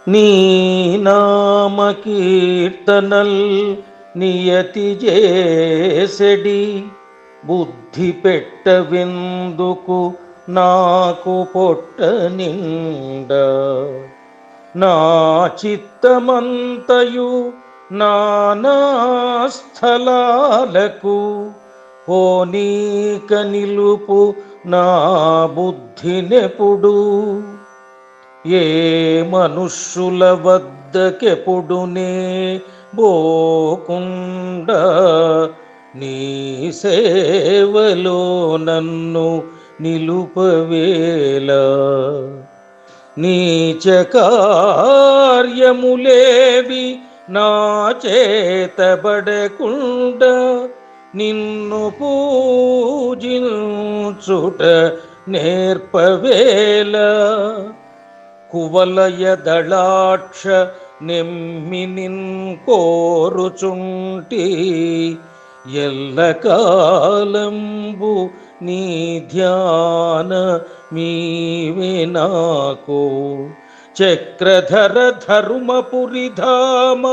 నీ నామ కీర్తనల్ నియతి చేసెడి బుద్ధి పెట్టవెందుకు నాకు పొట్ట నిండా. నా చిత్తమంతయు నానా స్థలాలకు పోనీక నిలుపు నా బుద్ధినెప్పుడు. ఏ మనుష్యుల వద్దకెప్పుడునే బోకుండా నీ సేవలో నన్ను నిలుపవేళ. నీచ కార్యములేవి నా చేతబడకుండా నిన్ను పూజించుట నేర్పవేళ. కువలయ దళాక్ష నెమ్మినిన్ కోరుచుంటి ఎల్లకాలంబు నీ ధ్యాన మీవే నాకు. చక్రధర ధర్మపురిధామ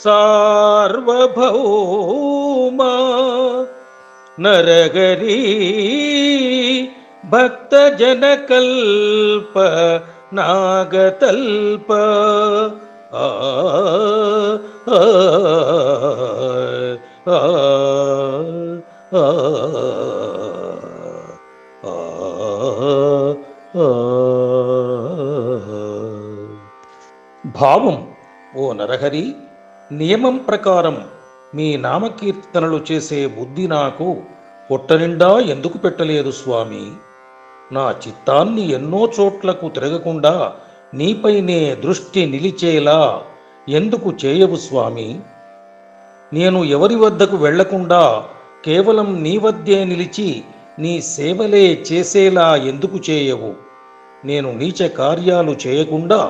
సార్వభౌమ నరగరీ భక్తజనకల్ప నాగతల్ప. ఆ ఆ ఆ భావం: ఓ నరహరి, నియమం ప్రకారం మీ నామకీర్తనలు చేసే బుద్ధి నాకు పొట్టనిండా ఎందుకు పెట్టలేదు స్వామి? నా చిత్తాన్ని ఎన్నో చోట్లకు తిరగకుండా నీపైనే దృష్టి నిలిచేలా ఎందుకు చేయవు స్వామి? నేను ఎవరి వద్దకు వెళ్లకుండా కేవలం నీ వద్దే నిలిచి నీ సేవలే చేసేలా ఎందుకు చేయవు? నేను నీచ కార్యాలు చేయకుండా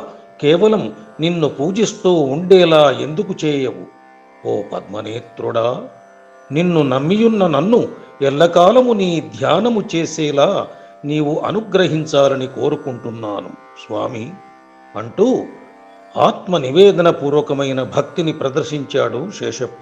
కేవలం నిన్ను పూజిస్తూ ఉండేలా ఎందుకు చేయవు? ఓ పద్మనేత్రుడా, నిన్ను నమ్మియున్న నన్ను ఎల్లకాలము నీ ధ్యానము చేసేలా నీవు అనుగ్రహించాలని కోరుకుంటున్నాను స్వామి అంటూ ఆత్మ నివేదన పూర్వకమైన భక్తిని ప్రదర్శించాడు శేషప్ప.